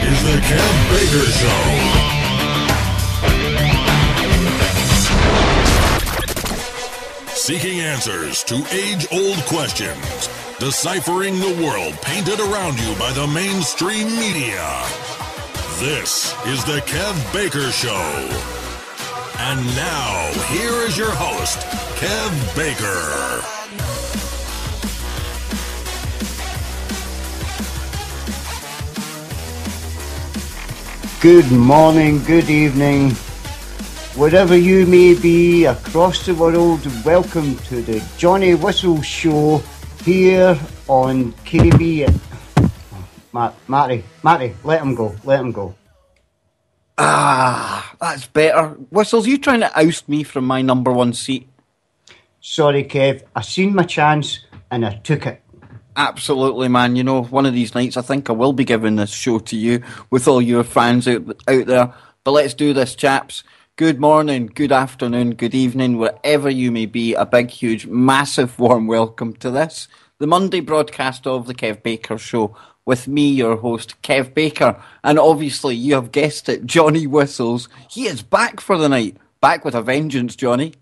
is the Kev Baker Show. Seeking answers to age-old questions, deciphering the world painted around you by the mainstream media. This is the Kev Baker Show. And now, here is your host, Kev Baker. Good morning, good evening, wherever you may be across the world. Welcome to the Johnny Whistle Show here on KB. Matty, let him go. That's better. Whistles, you trying to oust me from my number one seat? Sorry, Kev, I seen my chance and I took it. Absolutely, man. You know, one of these nights I think I will be giving this show to you with all your fans out there. But let's do this, chaps. Good morning, good afternoon, good evening, wherever you may be. A big, huge, massive, warm welcome to this, the Monday broadcast of the Kev Baker Show, with me, your host, Kev Baker. And obviously, you have guessed it, Johnny Whistles. He is back for the night. Back with a vengeance, Johnny.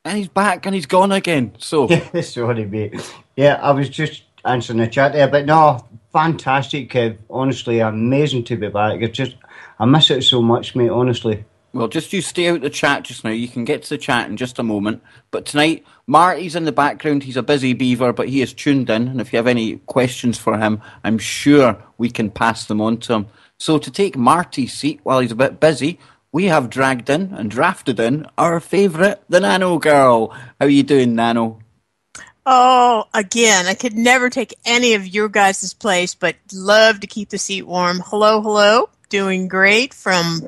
And he's back and he's gone again. So sorry, mate. Yeah, I was just answering the chat there, but no, fantastic, Kev. Honestly, amazing to be back. I miss it so much, mate, honestly. Well, just you stay out the chat just now. You can get to the chat in just a moment. But tonight, Marty's in the background. He's a busy beaver, but he is tuned in. And if you have any questions for him, I'm sure we can pass them on to him. So to take Marty's seat while he's a bit busy, we have dragged in and drafted in our favourite, the NanoGirl. How are you doing, Nano? Oh, again, I could never take any of your guys' place, but love to keep the seat warm. Hello. Doing great from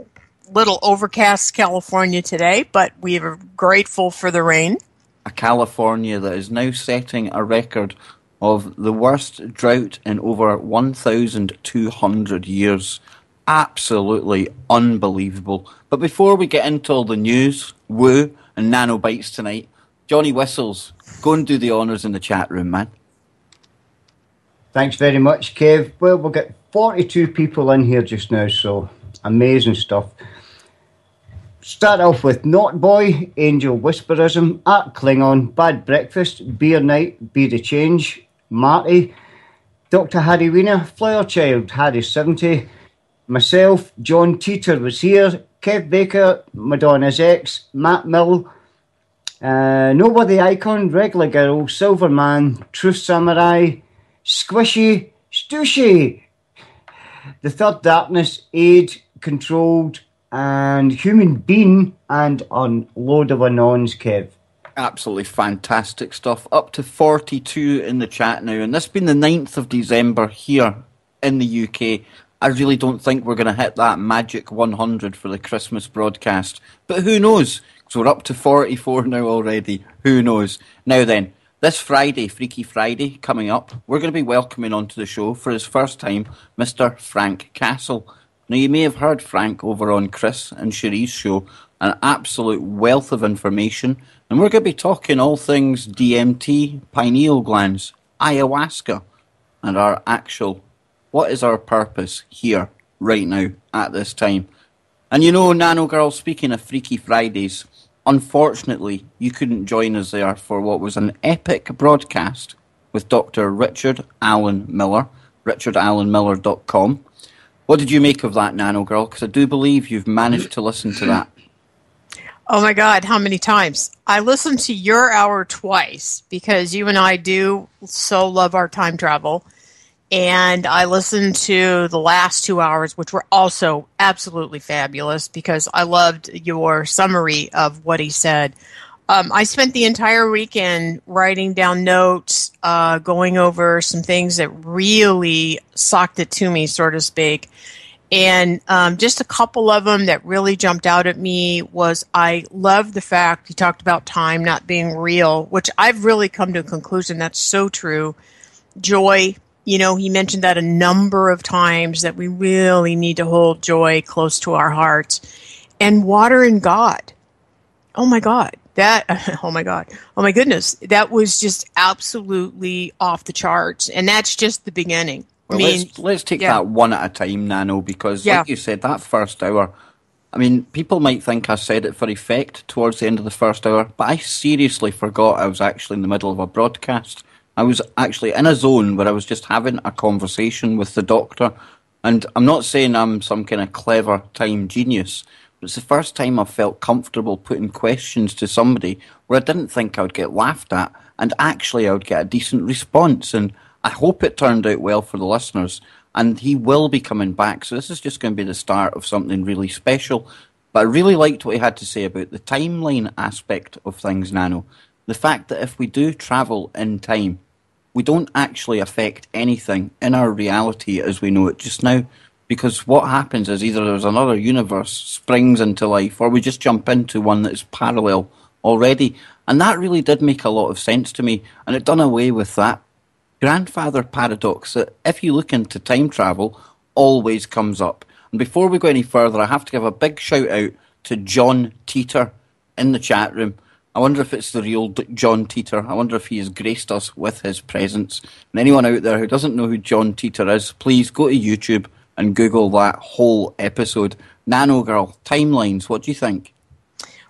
little overcast California today, but we are grateful for the rain. A California that is now setting a record of the worst drought in over 1,200 years. Absolutely unbelievable. But before we get into all the news, woo, and NANObytes tonight, Johnny Whistles, go and do the honours in the chat room, man. Thanks very much, Kev. Well, we'll get 42 people in here just now, so amazing stuff. Start off with Not Boy, Angel Whisperism, Art Klingon, Bad Breakfast, Beer Night, Be the Change, Marty, Dr. Harry Wiener, Flower Child, Harry 70, myself, John Teeter was here, Kev Baker, Madonna's Ex, Matt Mill, Nobody Icon, Regular Girl, Silverman, Truth Samurai, Squishy, Stooshy, The Third Darkness, Aid, Controlled, and Human Being, and a load of anons, Kev. Absolutely fantastic stuff. Up to 42 in the chat now, and this has been the 9th of December here in the UK. I really don't think we're going to hit that magic 100 for the Christmas broadcast, but who knows? Because we're up to 44 now already. Who knows? Now then, this Friday, Freaky Friday, coming up, we're going to be welcoming onto the show for his first time, Mr. Frank Castle. Now, you may have heard Frank over on Chris and Cherie's show, an absolute wealth of information, and we're going to be talking all things DMT, pineal glands, ayahuasca, and our actual, what is our purpose here, right now, at this time. And you know, NanoGirl, speaking of Freaky Fridays, unfortunately, you couldn't join us there for what was an epic broadcast with Dr. Richard Allen Miller, richardallenmiller.com. What did you make of that, NanoGirl? Because I do believe you've managed to listen to that. Oh my God, how many times? I listened to your hour twice because you and I do so love our time travel. And I listened to the last 2 hours, which were also absolutely fabulous because I loved your summary of what he said. I spent the entire weekend writing down notes, going over some things that really socked it to me, so to speak. And just a couple of them that really jumped out at me was I love the fact he talked about time not being real, which I've really come to a conclusion that's so true. Joy, you know, he mentioned that a number of times that we really need to hold joy close to our hearts. And water and God. Oh my God. Oh my goodness. That was just absolutely off the charts. And that's just the beginning. Well, let's take yeah. that one at a time, Nano, because Yeah. like you said, that first hour, I mean, people might think I said it for effect towards the end of the first hour, but I seriously forgot I was actually in the middle of a broadcast. I was actually in a zone where I was just having a conversation with the doctor, and I'm not saying I'm some kind of clever time genius, but it's the first time I've felt comfortable putting questions to somebody where I didn't think I would get laughed at, and actually I would get a decent response, and I hope it turned out well for the listeners. And he will be coming back, so this is just going to be the start of something really special. But I really liked what he had to say about the timeline aspect of things, Nano. The fact that if we do travel in time, we don't actually affect anything in our reality as we know it just now. Because what happens is either there's another universe springs into life, or we just jump into one that's parallel already. And that really did make a lot of sense to me, and it done away with that grandfather paradox that if you look into time travel, always comes up. And before we go any further, I have to give a big shout out to John Teeter in the chat room. I wonder if it's the real John Teeter. I wonder if he has graced us with his presence. And anyone out there who doesn't know who John Teeter is, please go to YouTube and Google that whole episode. NanoGirl, timelines, what do you think?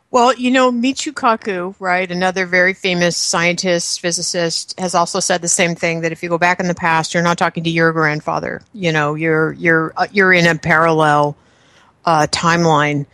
Well, Michio Kaku, right, another very famous scientist, physicist, has also said the same thing, that if you go back in the past, you're not talking to your grandfather. You're in a parallel timeline.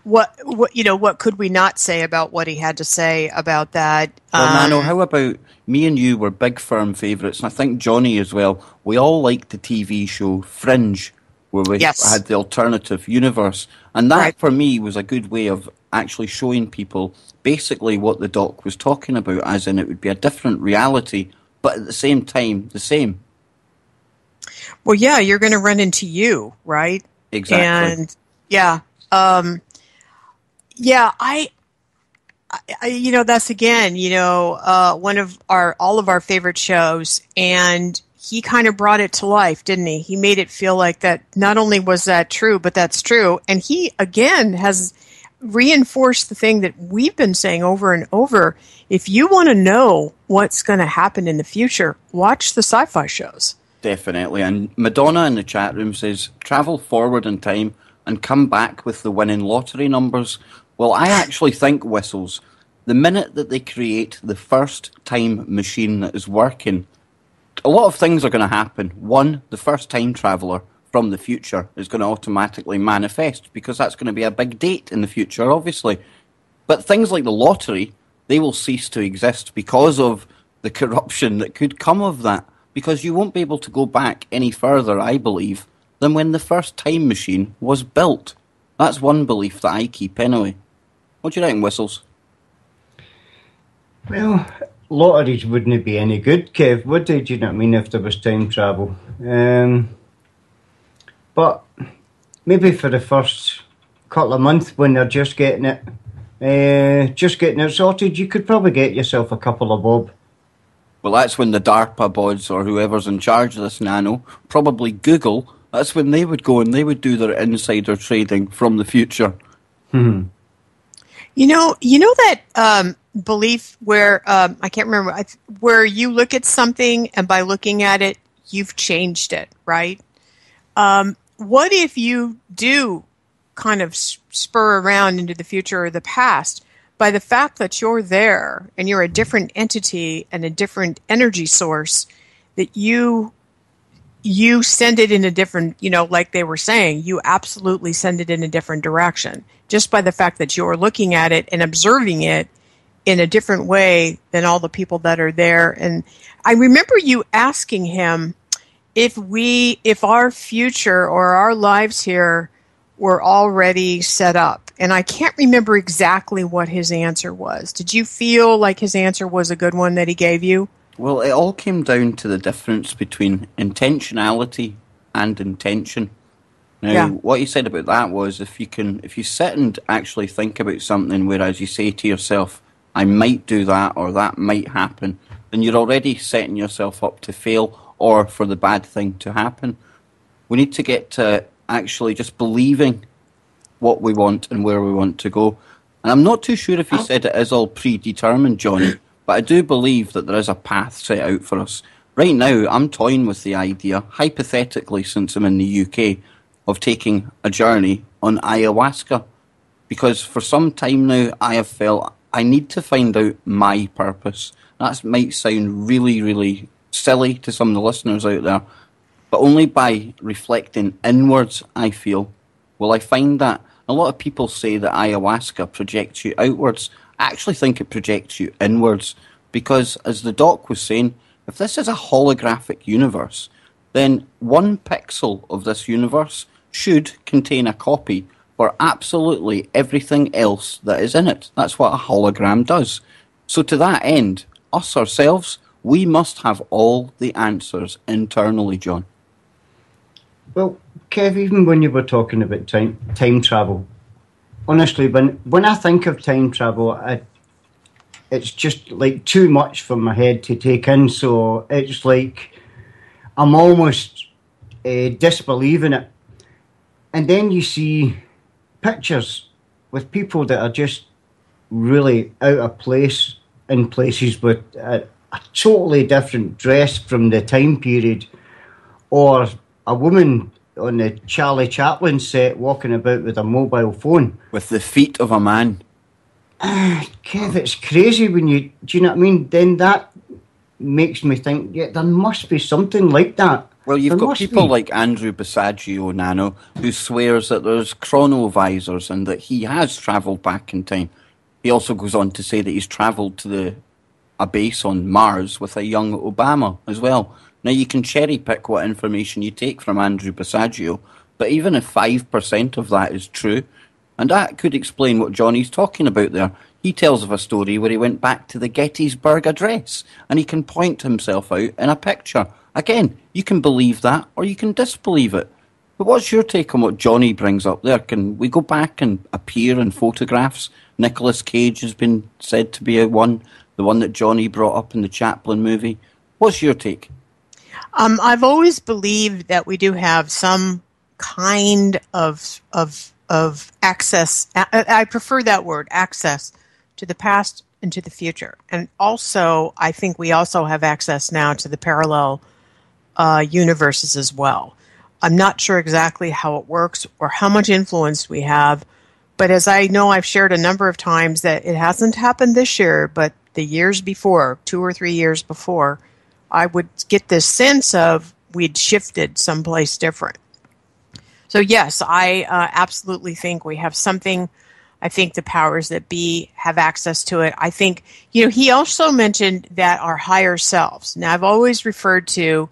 What could we not say about what he had to say about that? Well, Nano, how about me and you were big firm favourites, and I think Johnny as well. We all liked the TV show Fringe, where we had the alternative universe. And that, for me, was a good way of actually showing people basically what the doc was talking about, as in it would be a different reality, but at the same time, the same. Well, yeah, you're going to run into you, right? Exactly. And, that's again, one of all of our favorite shows, and he kind of brought it to life, didn't he? He made it feel like that not only was that true, but that's true. And he, again, has reinforced the thing that we've been saying over and over. If you want to know what's going to happen in the future, watch the sci-fi shows. Definitely. And Madonna in the chat room says, travel forward in time and come back with the winning lottery numbers. Well, I actually think, Whistles, the minute that they create the first time machine that is working, a lot of things are going to happen. One, the first time traveller from the future is going to automatically manifest, because that's going to be a big date in the future, obviously. But things like the lottery, they will cease to exist because of the corruption that could come of that. Because you won't be able to go back any further, I believe, than when the first time machine was built. That's one belief that I keep anyway. What do you reckon, Whistles? Well, lotteries wouldn't be any good, Kev, would they? Do you know what I mean, if there was time travel? But maybe for the first couple of months when they're just getting it sorted, you could probably get yourself a couple of bob. Well, that's when the DARPA bods or whoever's in charge of this, Nano, probably Google, that's when they would go and they would do their insider trading from the future. Hmm. You know that belief where, I can't remember, where you look at something and by looking at it, you've changed it, right? What if you do kind of spur around into the future or the past by the fact that you're there and you're a different entity and a different energy source, that you send it in a different, like they were saying, you absolutely send it in a different direction just by the fact that you're looking at it and observing it in a different way than all the people that are there. And I remember you asking him if our future or our lives here were already set up. And I can't remember exactly what his answer was. Did you feel like his answer was a good one that he gave you? Well, it all came down to the difference between intentionality and intention. Now, what he said about that was if you sit and actually think about something, whereas you say to yourself, I might do that or that might happen, then you're already setting yourself up to fail or for the bad thing to happen. We need to get to actually just believing what we want and where we want to go. And I'm not too sure if he said it is all predetermined, Johnny, But I do believe that there is a path set out for us. Right now, I'm toying with the idea, hypothetically, since I'm in the UK, of taking a journey on ayahuasca. Because for some time now, I have felt I need to find out my purpose. That might sound really, really silly to some of the listeners out there, but only by reflecting inwards, I feel, will I find that. A lot of people say that ayahuasca projects you outwards. I actually think it projects you inwards, because, as the doc was saying, if this is a holographic universe, then one pixel of this universe should contain a copy for absolutely everything else that is in it. That's what a hologram does. So to that end, us ourselves, we must have all the answers internally, John. Well, Kev, even when you were talking about time travel, honestly, when I think of time travel, it's just like too much for my head to take in. So it's like I'm almost disbelieving it. And then you see pictures with people that are just really out of place in places with a totally different dress from the time period, or a woman on the Charlie Chaplin set walking about with a mobile phone. With the feet of a man. Kev, it's crazy when do you know what I mean? Then that makes me think, yeah, there must be something like that. Well, you've got people like Andrew Basiaggio, Nano, who swears that there's chronovisors and that he has travelled back in time. He also goes on to say that he's travelled to a base on Mars with a young Obama as well. Now, you can cherry pick what information you take from Andrew Basiaggio, but even if 5% of that is true, and that could explain what Johnny's talking about there. He tells of a story where he went back to the Gettysburg Address, and he can point himself out in a picture. Again, you can believe that, or you can disbelieve it. But what's your take on what Johnny brings up there? Can we go back and appear in photographs? Nicolas Cage has been said to be the one that Johnny brought up in the Chaplin movie. What's your take? I've always believed that we do have some kind of access. I prefer that word, access, to the past and to the future. And also, I think we also have access now to the parallel universes as well. I'm not sure exactly how it works or how much influence we have, but as I know, I've shared a number of times that it hasn't happened this year, but the years before, 2 or 3 years before, I would get this sense of we'd shifted someplace different. So yes, I absolutely think we have something. I think the powers that be have access to it. I think, he also mentioned that our higher selves. Now, I've always referred to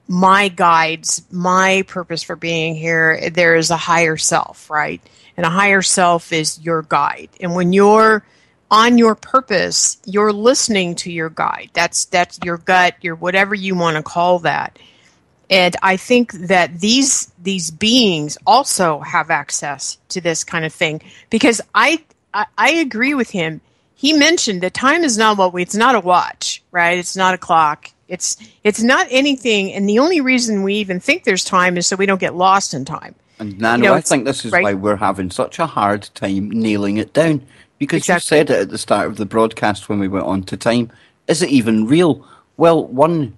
my guides, my purpose for being here. There is a higher self, right? And a higher self is your guide. And when you're on your purpose, you're listening to your guide. That's your gut, your whatever you want to call that. And I think that these beings also have access to this kind of thing, because I agree with him. He mentioned that time is not it's not a watch, right? It's not a clock. It's not anything. And the only reason we even think there's time is so we don't get lost in time. And Nano, I think this is right? why we're having such a hard time nailing it down. Because exactly. You said it at the start of the broadcast when we went on to time. Is it even real? Well, one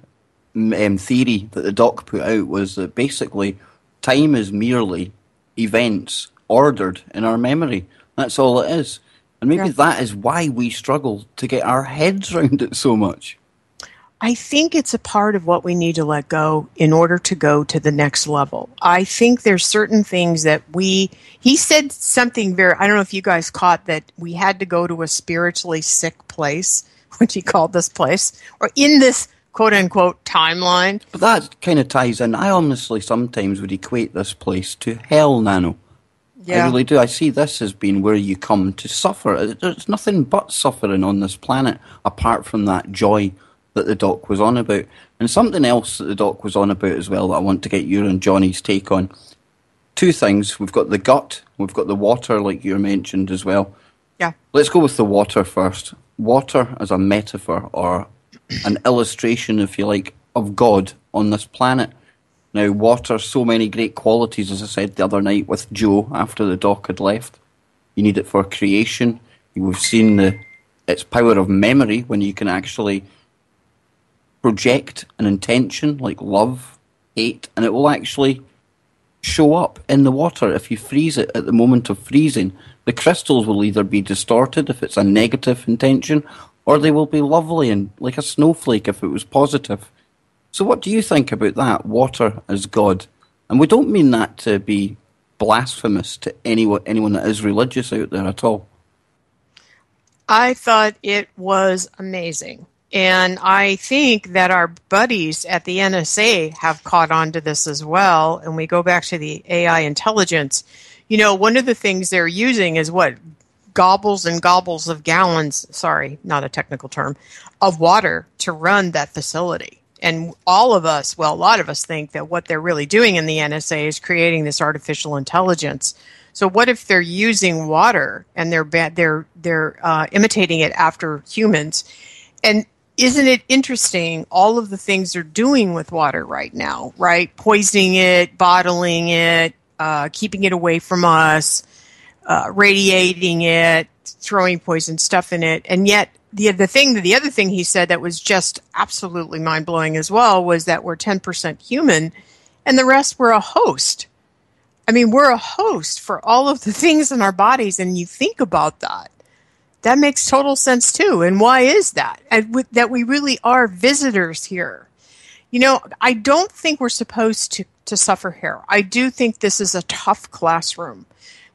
theory that the doc put out was that basically time is merely events ordered in our memory. That's all it is. And maybe that is why we struggle to get our heads around it so much. I think it's a part of what we need to let go in order to go to the next level. I think there's certain things that he said something I don't know if you guys caught that we had to go to a spiritually sick place, which he called this place, or in this quote-unquote timeline. But that kind of ties in. I honestly sometimes would equate this place to hell, Nano. Yeah. I really do. I see this as being where you come to suffer. There's nothing but suffering on this planet apart from that joy that the doc was on about. And something else that the doc was on about as well that I want to get your and Johnny's take on. 2 things. We've got the gut, we've got the water, like you mentioned as well. Yeah. Let's go with the water first. Water as a metaphor, or an illustration, if you like, of God on this planet. Now, water, so many great qualities, as I said the other night with Joe after the doc had left. You need it for creation. We've seen the its power of memory when you can actually project an intention like love, hate, and it will actually show up in the water if you freeze it at the moment of freezing. The crystals will either be distorted if it's a negative intention, or they will be lovely and like a snowflake if it was positive. So what do you think about that, water as God? And we don't mean that to be blasphemous to anyone that is religious out there at all. I thought it was amazing. And I think that our buddies at the NSA have caught on to this as well. And we go back to the AI intelligence. You know, one of the things they're using is what? Gobbles and gobbles of gallons, sorry, not a technical term, of water to run that facility. And all of us, well, a lot of us think that what they're really doing in the NSA is creating this artificial intelligence. So what if they're using water and they're imitating it after humans? And isn't it interesting all of the things they're doing with water right now, right? Poisoning it, bottling it, keeping it away from us, radiating it, throwing poison stuff in it. And yet the other thing he said that was just absolutely mind-blowing as well was that we're 10% human and the rest we're a host. I mean, we're a host for all of the things in our bodies, and you think about that. That makes total sense too. And why is that? That we really are visitors here. You know, I don't think we're supposed to suffer here. I do think this is a tough classroom.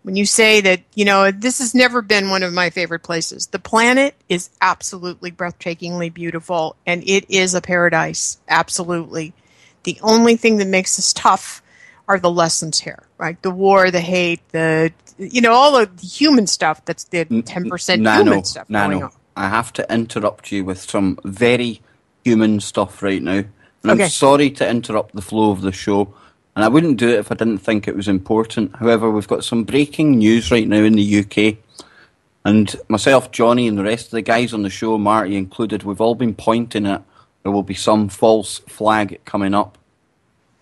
When you say that, you know, this has never been one of my favorite places. The planet is absolutely breathtakingly beautiful, and it is a paradise, absolutely. The only thing that makes this tough are the lessons here, right? The war, the hate, all of the human stuff, that's the 10% human stuff going on. I have to interrupt you with some very human stuff right now. And Okay. I'm sorry to interrupt the flow of the show. And I wouldn't do it if I didn't think it was important. However, we've got some breaking news right now in the UK. And myself, Johnny, and the rest of the guys on the show, Marty included, we've all been pointing at there will be some false flag coming up.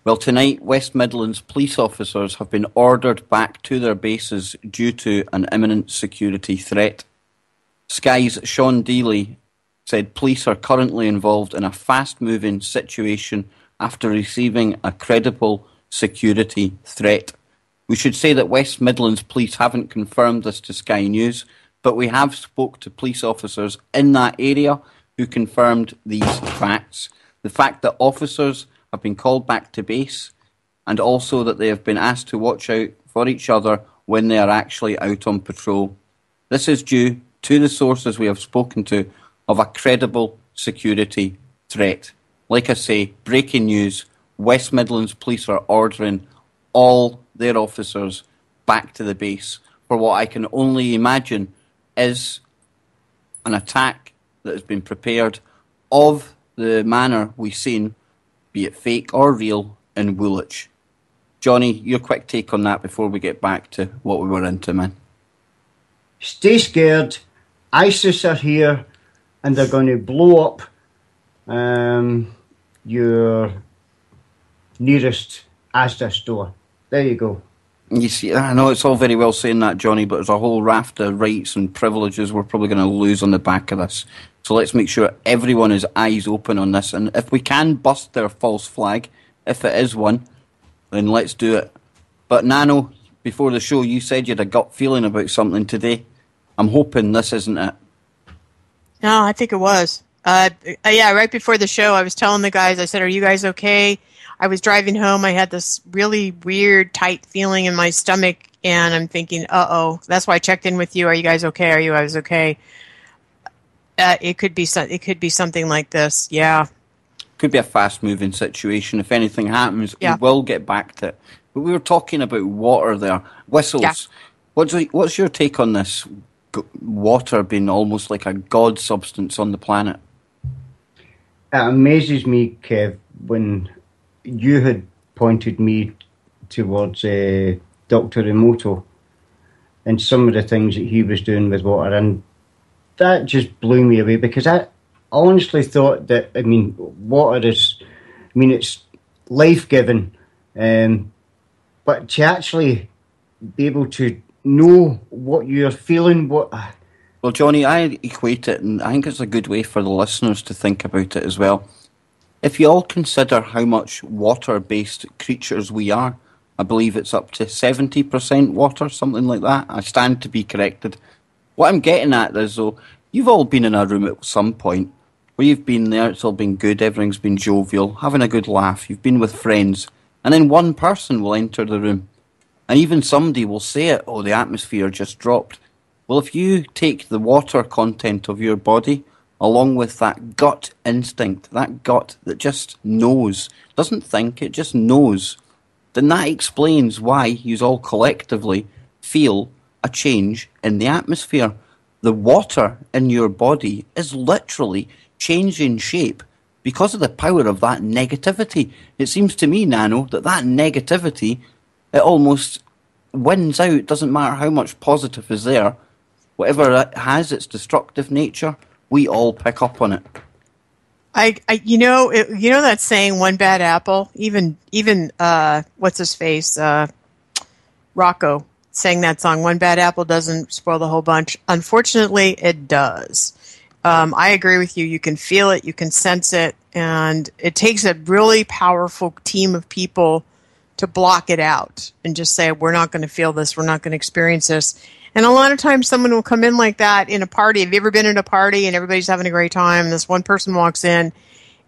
Well, tonight, West Midlands police officers have been ordered back to their bases due to an imminent security threat. Sky's Sean Dealey said police are currently involved in a fast-moving situation after receiving a credible security threat. We should say that West Midlands police haven't confirmed this to Sky News, but we have spoke to police officers in that area who confirmed these facts. The fact that officers have been called back to base, and also that they have been asked to watch out for each other when they are actually out on patrol. This is due to the sources we have spoken to of a credible security threat. Like I say, breaking news, West Midlands police are ordering all their officers back to the base for what I can only imagine is an attack that has been prepared of the manner we've seen, be it fake or real, in Woolwich. Johnny, your quick take on that before we get back to what we were into, man. Stay scared. ISIS are here, and they're going to blow up your nearest Asda store. There you go. You see, I know it's all very well saying that, Johnny, but there's a whole raft of rights and privileges we're probably going to lose on the back of this. So let's make sure everyone is eyes open on this. And if we can bust their false flag, if it is one, then let's do it. But Nano, before the show, you said you had a gut feeling about something today. I'm hoping this isn't it. No, I think it was. Yeah, right before the show, I was telling the guys, I said, are you guys okay? I was driving home. I had this really weird, tight feeling in my stomach, and I'm thinking, uh-oh. That's why I checked in with you. Are you guys okay? Are you guys okay? It could be something like this. Yeah. Could be a fast-moving situation. If anything happens, Yeah. we will get back to it. But we were talking about water there. Whistles. Yeah. What's your take on this? Water being almost like a god substance on the planet. It amazes me, Kev, when you had pointed me towards Dr. Emoto and some of the things that he was doing with water, and that just blew me away, because I honestly thought that, water is, it's life-giving, but to actually be able to know what you're feeling, Well, Johnny, I equate it, and I think it's a good way for the listeners to think about it as well. If you all consider how much water-based creatures we are, I believe it's up to 70% water, something like that. I stand to be corrected. What I'm getting at is, though, you've all been in a room at some point where you've been there, it's all been good, everything's been jovial, having a good laugh, you've been with friends, and then one person will enter the room, and even somebody will say it, oh, the atmosphere just dropped. Well, if you take the water content of your body, along with that gut instinct, that gut that just knows, doesn't think, it just knows, then that explains why you all collectively feel a change in the atmosphere. The water in your body is literally changing shape because of the power of that negativity. It seems to me, Nano, that negativity, it almost wins out. It doesn't matter how much positive is there. Whatever it has, its destructive nature, we all pick up on it. You know that saying, one bad apple. Even what's his face, Rocco, sang that song. One bad apple doesn't spoil the whole bunch. Unfortunately, it does. I agree with you. You can feel it, you can sense it, and it takes a really powerful team of people to block it out and just say, we're not going to feel this, we're not going to experience this. And a lot of times someone will come in like that in a party. Have you ever been in a party and everybody's having a great time, and this one person walks in,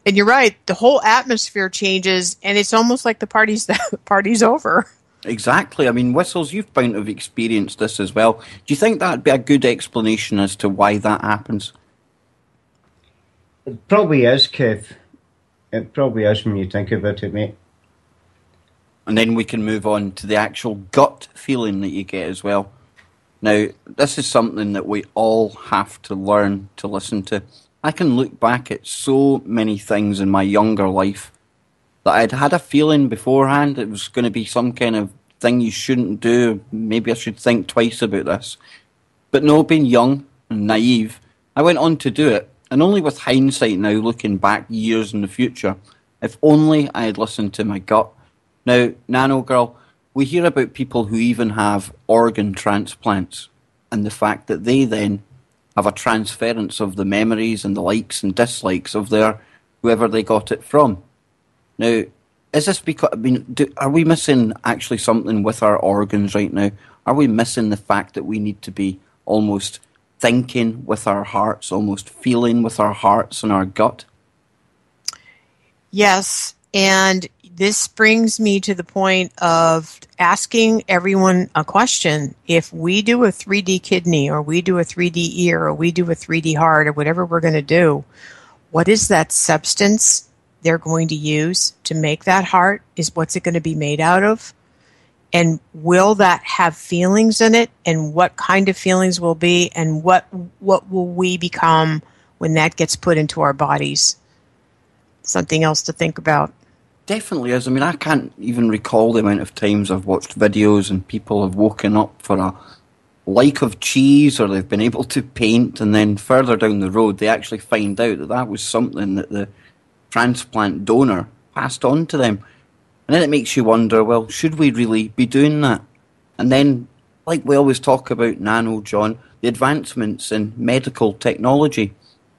and you're right, the whole atmosphere changes, and it's almost like the party's over. Exactly. I mean, Whistles, you've bound to have experienced this as well. Do you think that'd be a good explanation as to why that happens? It probably is, Kev. It probably is when you think about it, mate. And then we can move on to the actual gut feeling that you get as well. Now, this is something that we all have to learn to listen to. I can look back at so many things in my younger life that I'd had a feeling beforehand it was going to be some kind of thing you shouldn't do. Maybe I should think twice about this. But no, being young and naive, I went on to do it. And only with hindsight now, looking back years in the future, if only I had listened to my gut. Now, NanoGirl, we hear about people who even have organ transplants, and the fact that they then have a transference of the memories and the likes and dislikes of their whoever they got it from. Now, is this because, I mean, are we missing actually something with our organs right now? Are we missing the fact that we need to be almost thinking with our hearts, almost feeling with our hearts and our gut? Yes, and this brings me to the point of asking everyone a question. If we do a 3D kidney, or we do a 3D ear, or we do a 3D heart, or whatever we're going to do, what is that substance they're going to use to make that heart? Is what's it going to be made out of? And will that have feelings in it? And what kind of feelings will be? And what will we become when that gets put into our bodies? Something else to think about. Definitely is. I mean, I can't even recall the amount of times I've watched videos and people have woken up for a like of cheese, or they've been able to paint, and then further down the road they actually find out that that was something that the transplant donor passed on to them. And then it makes you wonder, well, should we really be doing that? And then, like we always talk about, Nano, John, the advancements in medical technology,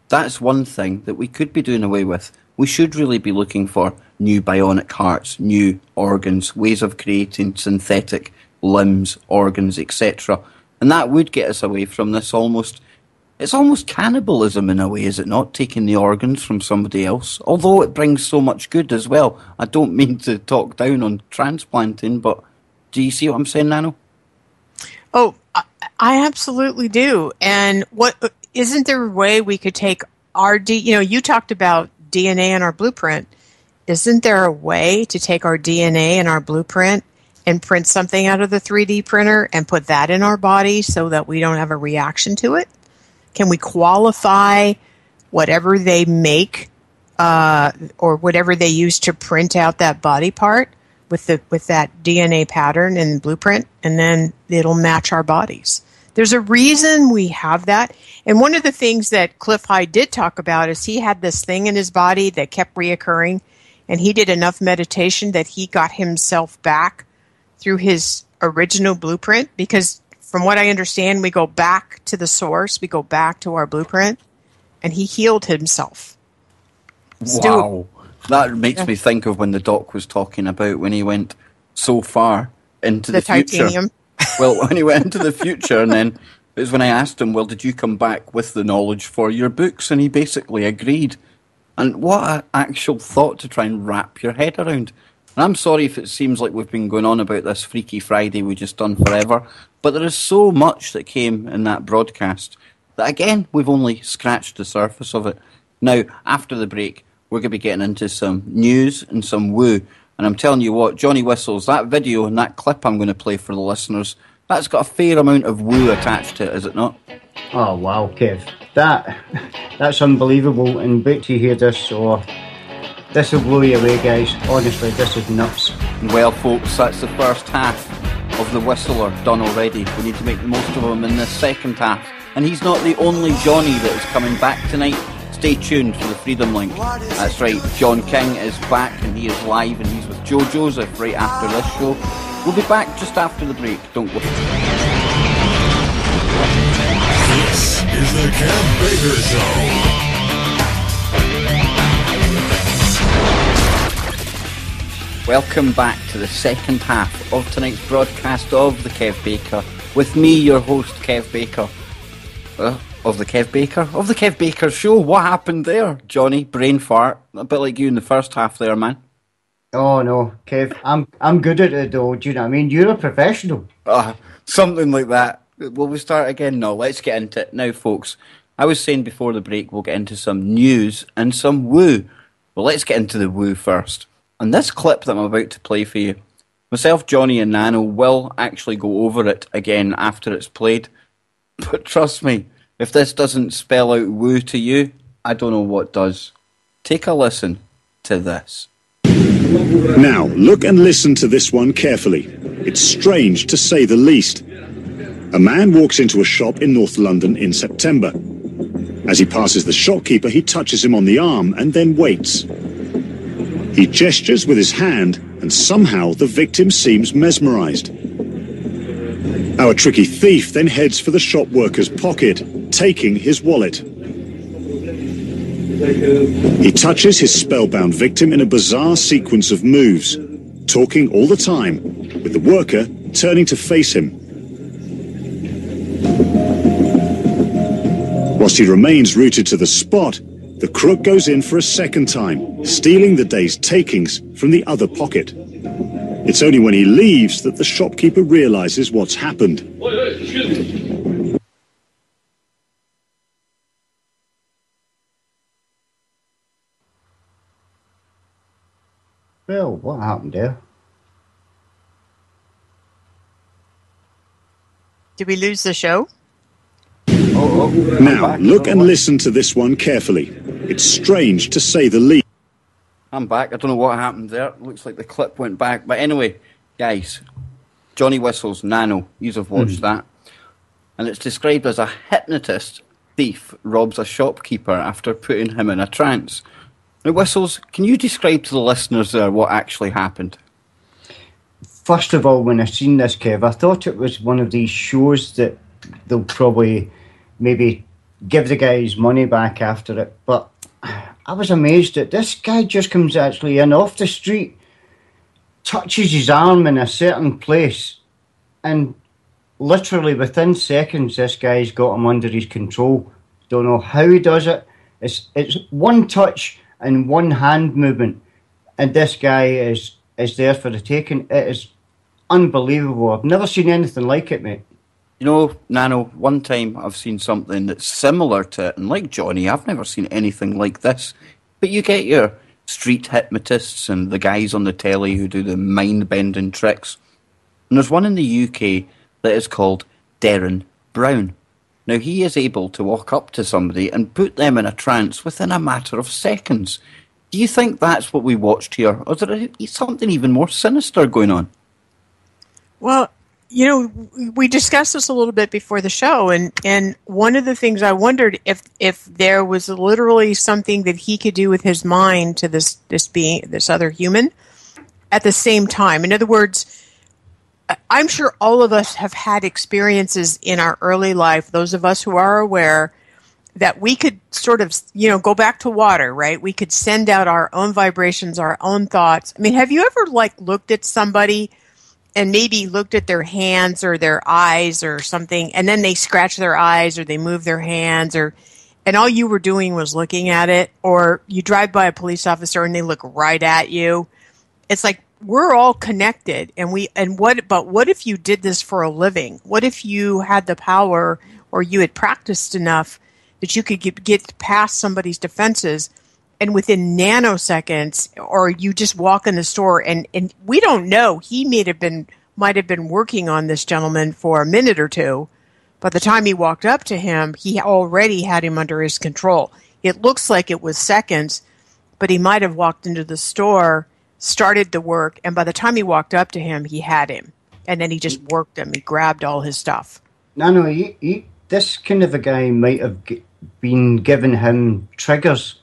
that's one thing that we could be doing away with. We should really be looking for new bionic hearts, new organs, ways of creating synthetic limbs, organs, etc. And that would get us away from this it's almost cannibalism in a way, is it not? Taking the organs from somebody else. Although it brings so much good as well. I don't mean to talk down on transplanting, but do you see what I'm saying, Nano? Oh, I absolutely do. And isn't there a way we could take our you talked about DNA in our blueprint. Isn't there a way to take our DNA and our blueprint and print something out of the 3D printer and put that in our body so that we don't have a reaction to it? Can we qualify whatever they make or whatever they use to print out that body part with that DNA pattern and blueprint, and then it'll match our bodies? There's a reason we have that. And one of the things that Cliff High did talk about is he had this thing in his body that kept reoccurring, and he did enough meditation that he got himself back through his original blueprint, because from what I understand, we go back to the source, we go back to our blueprint, and he healed himself. Wow. That makes me think of when the doc was talking about when he went so far into the future. Titanium. Well, when he went into the future, and then it was when I asked him, well, did you come back with the knowledge for your books? And he basically agreed. And what an actual thought to try and wrap your head around. And I'm sorry if it seems like we've been going on about this Freaky Friday we just done forever, but there is so much that came in that broadcast that, again, we've only scratched the surface of it. Now, after the break, we're going to be getting into some news and some woo. And I'm telling you what, Johnny Whistles, that video and that clip I'm going to play for the listeners, that's got a fair amount of woo attached to it, is it not? Oh, wow, Kev. That's unbelievable. And wait till you hear this, or this will blow you away, guys. Honestly, this is nuts. Well, folks, that's the first half of the Whistler done already. We need to make the most of him in the second half. And he's not the only Johnny that is coming back tonight. Stay tuned for the Freedom Link. That's right, John King is back and he is live and he's with Joe Joseph right after this show. We'll be back just after the break. Don't go. This is the Kev Baker Show. Welcome back to the second half of tonight's broadcast of the Kev Baker. With me, your host, Kev Baker. Of the Kev Baker Show. What happened there, Johnny? Brain fart. A bit like you in the first half there, man. Oh no, Kev, I'm good at it though. Do you know what I mean? You're a professional. Something like that. Will we start again? No, let's get into it now, folks. I was saying before the break we'll get into some news and some woo. Well, let's get into the woo first. And this clip that I'm about to play for you, myself, Johnny and Nano will actually go over it again after it's played. But trust me, if this doesn't spell out woo to you, I don't know what does. Take a listen to this. Now, look and listen to this one carefully. It's strange to say the least. A man walks into a shop in North London in September. As he passes the shopkeeper, he touches him on the arm and then waits. He gestures with his hand, and somehow the victim seems mesmerized. Our tricky thief then heads for the shop worker's pocket, taking his wallet. He touches his spellbound victim in a bizarre sequence of moves, talking all the time, with the worker turning to face him. Whilst he remains rooted to the spot, the crook goes in for a second time, stealing the day's takings from the other pocket. It's only when he leaves that the shopkeeper realizes what's happened. Well, what happened there? Did we lose the show? Now, look and listen to this one carefully. It's strange to say the least. I'm back. I don't know what happened there. Looks like the clip went back. But anyway, guys, Johnny Whistles, Nano, you've watched that. And it's described as a hypnotist thief robs a shopkeeper after putting him in a trance. Now, Whistles, can you describe to the listeners there what actually happened? First of all, when I seen this, Kev, I thought it was one of these shows that they'll probably maybe give the guy his money back after it. But I was amazed that this guy just comes actually in off the street, touches his arm in a certain place, and literally within seconds, this guy's got him under his control. Don't know how he does it. It's one touch and one hand movement, and this guy is there for the taking. It is unbelievable. I've never seen anything like it, mate. You know, Nano, one time I've seen something that's similar to it, and like Johnny, I've never seen anything like this. But you get your street hypnotists and the guys on the telly who do the mind-bending tricks. And there's one in the UK that is called Derren Brown. Now, he is able to walk up to somebody and put them in a trance within a matter of seconds. Do you think that's what we watched here? Or is there something even more sinister going on? Well, you know, we discussed this a little bit before the show, and one of the things I wondered if there was literally something that he could do with his mind to this other human at the same time. In other words, I'm sure all of us have had experiences in our early life, those of us who are aware, that we could sort of, go back to water, right? We could send out our own vibrations, our own thoughts. I mean, have you ever looked at somebody and maybe looked at their hands or their eyes or something, and then they scratch their eyes or they move their hands, and all you were doing was looking at it? Or you drive by a police officer and they look right at you. It's like, we're all connected, but what if you did this for a living? What if you had the power, or you had practiced enough that you could get past somebody's defenses, and within nanoseconds, or you just walk in the store and we don't know, he might have been working on this gentleman for a minute or two. By the time he walked up to him, he already had him under his control. It looks like it was seconds, but he might have walked into the store, started the work, and by the time he walked up to him, he had him. And then he just worked him. He grabbed all his stuff. No, this kind of a guy might have been giving him triggers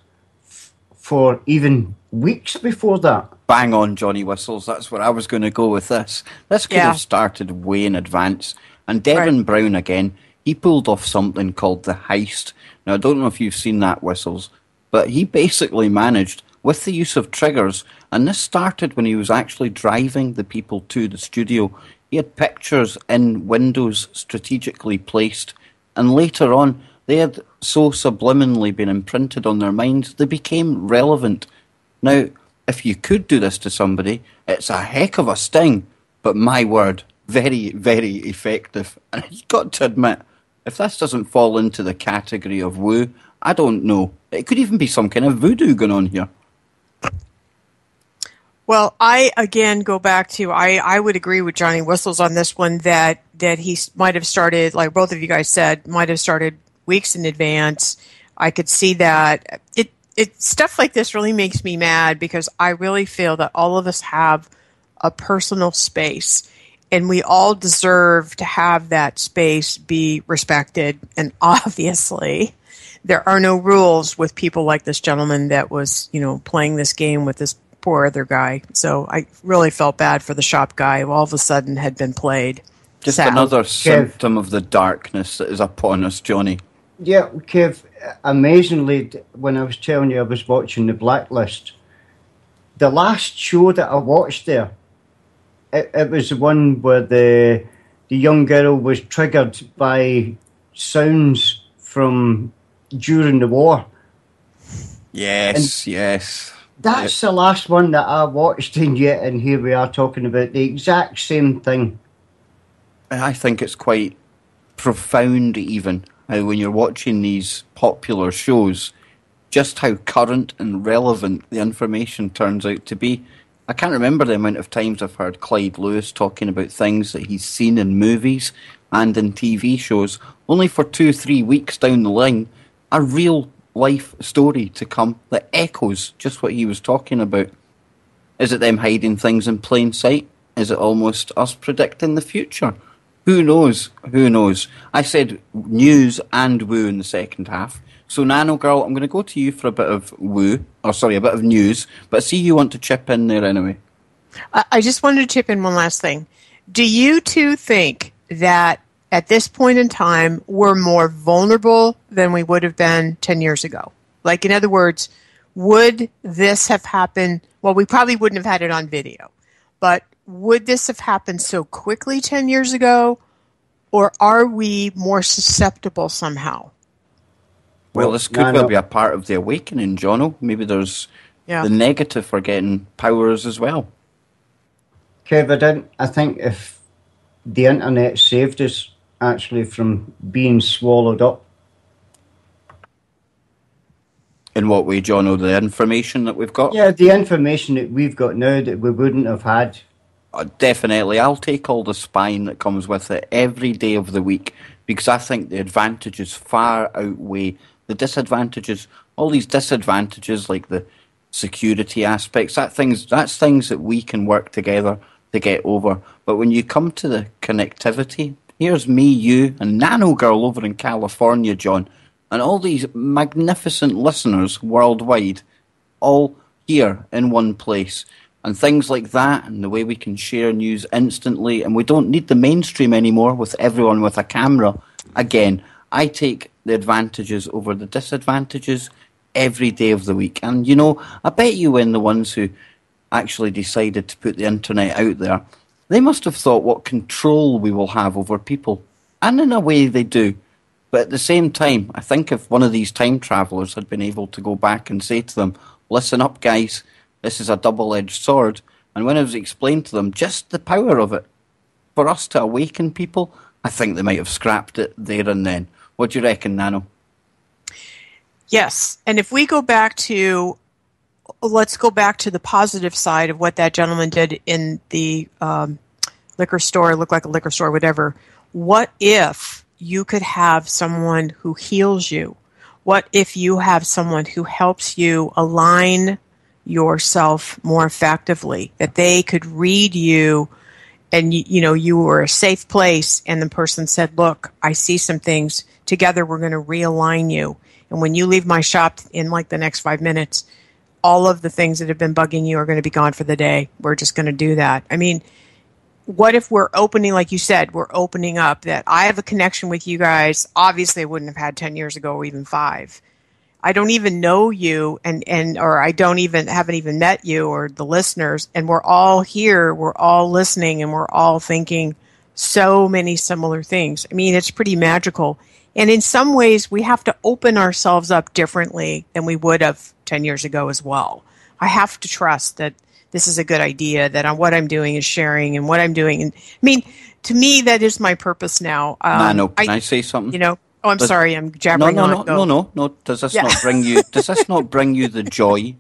for even weeks before that. Bang on, Johnny Whistles. That's where I was going to go with this. This could have started way in advance. And Devin Brown, again, he pulled off something called the heist. Now, I don't know if you've seen that, Whistles, but he basically managed, with the use of triggers, and this started when he was actually driving the people to the studio. He had pictures in windows strategically placed, and later on, they had so subliminally been imprinted on their minds, they became relevant. Now, if you could do this to somebody, it's a heck of a sting, but my word, very, very effective. And you've got to admit, if this doesn't fall into the category of woo, I don't know. It could even be some kind of voodoo going on here. Well, I, again, go back to, I would agree with Johnny Whistles on this one, that he might have started, like both of you guys said, might have started weeks in advance. I could see that. Stuff like this really makes me mad, because I really feel that all of us have a personal space, and we all deserve to have that space be respected. And obviously, there are no rules with people like this gentleman that was, playing this game with this poor other guy. So I really felt bad for the shop guy who all of a sudden had been played. Just Sad. another symptom of the darkness that is upon us, Johnny. Yeah, Kev, amazingly, when I was telling you I was watching The Blacklist, the last show that I watched there, it was the one where the young girl was triggered by sounds from during the war. Yes, yes. That's the last one that I watched, and here we are talking about the exact same thing. I think it's quite profound, even, how when you're watching these popular shows, just how current and relevant the information turns out to be. I can't remember the amount of times I've heard Clyde Lewis talking about things that he's seen in movies and in TV shows, only for 2-3 weeks down the line, a real life story to come that echoes just what he was talking about. Is it them hiding things in plain sight? Is it almost us predicting the future? Who knows? Who knows? I said news and woo in the second half. So, NanoGirl, I'm going to go to you for a bit of a bit of news, but I see you want to chip in there anyway. I just wanted to chip in one last thing. Do you two think that at this point in time, we're more vulnerable than we would have been 10 years ago? Like, in other words, would this have happened? Well, we probably wouldn't have had it on video, but would this have happened so quickly 10 years ago, or are we more susceptible somehow? Well, this could well be a part of the awakening, Jono. Maybe there's the negative for getting powers as well. Kev, I think if the internet saved us, actually, from being swallowed up. In what way, Jono? The information that we've got? Yeah, the information that we've got now that we wouldn't have had. Definitely. I'll take all the spine that comes with it every day of the week, because I think the advantages far outweigh the disadvantages. All these disadvantages, like the security aspects, that's things that we can work together to get over. But when you come to the connectivity, here's me, you, and NanoGirl over in California, John, and all these magnificent listeners worldwide, all here in one place. And things like that, and the way we can share news instantly, and we don't need the mainstream anymore with everyone with a camera. Again, I take the advantages over the disadvantages every day of the week. And, you know, I bet you when the ones who actually decided to put the internet out there, they must have thought what control we will have over people. And in a way they do. But at the same time, I think if one of these time travellers had been able to go back and say to them, listen up, guys, this is a double-edged sword. And when it was explained to them just the power of it, for us to awaken people, I think they might have scrapped it there and then. What do you reckon, Nano? Yes. And if we go back to, let's go back to the positive side of what that gentleman did in the liquor store, looked like a liquor store, whatever. What if you could have someone who heals you? What if you have someone who helps you align yourself more effectively, that they could read you and you were a safe place and the person said, look, I see some things, together we're going to realign you, and when you leave my shop in like the next 5 minutes, all of the things that have been bugging you are going to be gone for the day. We're just going to do that. I mean, what if we're opening, like you said, we're opening up that I have a connection with you guys, obviously I wouldn't have had 10 years ago or even 5. I don't even know you or I haven't even met you or the listeners, and we're all here, we're all listening, and we're all thinking so many similar things. I mean, it's pretty magical. And in some ways, we have to open ourselves up differently than we would have 10 years ago as well. I have to trust that this is a good idea, that what I'm doing is sharing and what I'm doing. And I mean, to me, that is my purpose now. Nano, can I say something? Oh, I'm sorry, I'm jabbering on. No. Does this not bring you? Does this not bring you the joy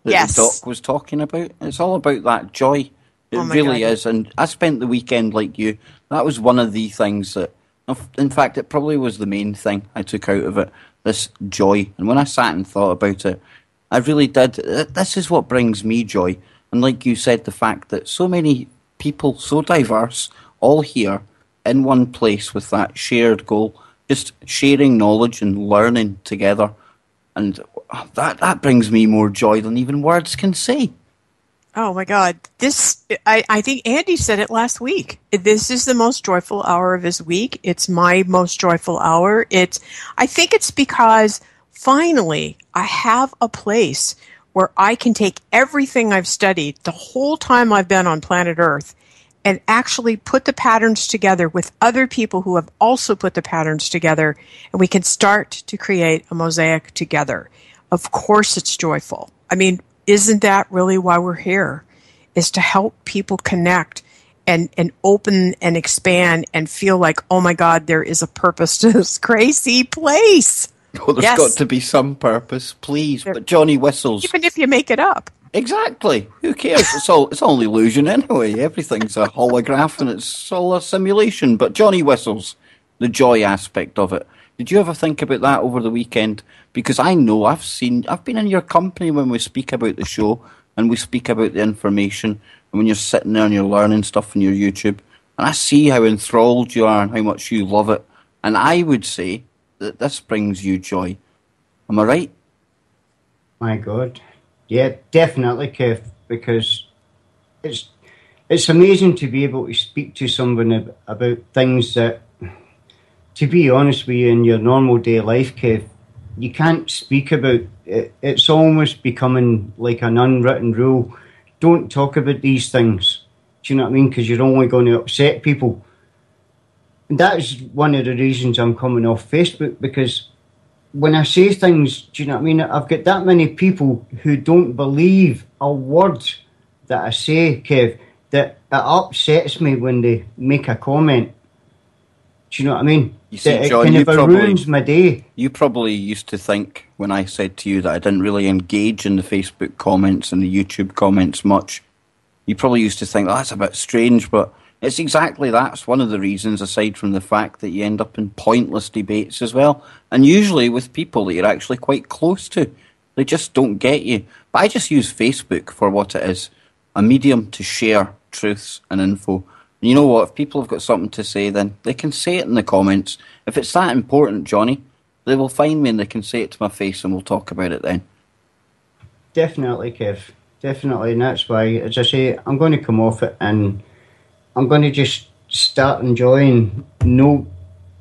that yes. the doc was talking about? It's all about that joy. It really God. is. And I spent the weekend like you. That was one of the things that, in fact, it probably was the main thing I took out of it. This joy. And when I sat and thought about it, I really did. This is what brings me joy. And like you said, the fact that so many people, so diverse, all here in one place with that shared goal. Just sharing knowledge and learning together. And that brings me more joy than even words can say. Oh, my God. I think Andy said it last week. This is the most joyful hour of his week. It's my most joyful hour. I think it's because, finally, I have a place where I can take everything I've studied the whole time I've been on planet Earth and actually put the patterns together with other people who have also put the patterns together, and we can start to create a mosaic together. Of course it's joyful. I mean, isn't that really why we're here? Is to help people connect and open and expand and feel like, oh my God, there is a purpose to this crazy place. Oh, there's got to be some purpose, please. But Johnny whistles. Even if you make it up. Exactly. Who cares? It's all an illusion anyway. Everything's a holograph and it's all a simulation. But Johnny whistles, the joy aspect of it. Did you ever think about that over the weekend? Because I know I've been in your company when we speak about the show and we speak about the information, and when you're sitting there and you're learning stuff on your YouTube, and I see how enthralled you are and how much you love it. And I would say that this brings you joy. Am I right? My God. Yeah, definitely, Kev, because it's amazing to be able to speak to someone about things that, to be honest with you, in your normal day life, Kev, you can't speak about. It's almost becoming like an unwritten rule. Don't talk about these things. Do you know what I mean? Because you're only going to upset people. And that's one of the reasons I'm coming off Facebook, because when I say things, do you know what I mean? I've got that many people who don't believe a word that I say, Kev, that it upsets me when they make a comment. Do you know what I mean? You see, John, it kind of ruins my day. You probably used to think when I said to you that I didn't really engage in the Facebook comments and the YouTube comments much. You probably used to think, oh, that's a bit strange, but it's exactly that's one of the reasons, aside from the fact that you end up in pointless debates as well. And usually with people that you're actually quite close to. They just don't get you. But I just use Facebook for what it is, a medium to share truths and info. And you know what? If people have got something to say, then they can say it in the comments. If it's that important, Johnny, they will find me and they can say it to my face and we'll talk about it then. Definitely, Kev. definitely, and that's why, as I say, I'm going to come off it and I'm going to just start enjoying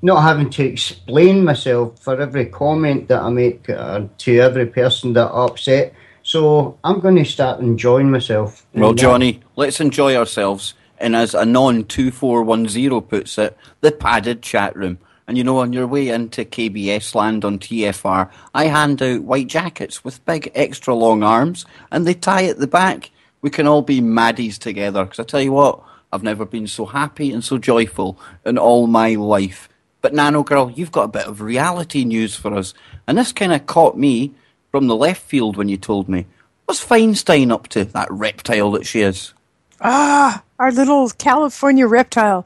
not having to explain myself for every comment that I make to every person that I upset. So I'm going to start enjoying myself. Well, Johnny, let's enjoy ourselves. And as Anon2410 puts it, the padded chat room. And you know, on your way into KBS land on TFR, I hand out white jackets with big extra long arms, and they tie at the back. We can all be maddies together, because I tell you what, I've never been so happy and so joyful in all my life. But Nano Girl, you've got a bit of reality news for us, and this kind of caught me from the left field when you told me. What's Feinstein up to, that reptile that she is? Ah, our little California reptile.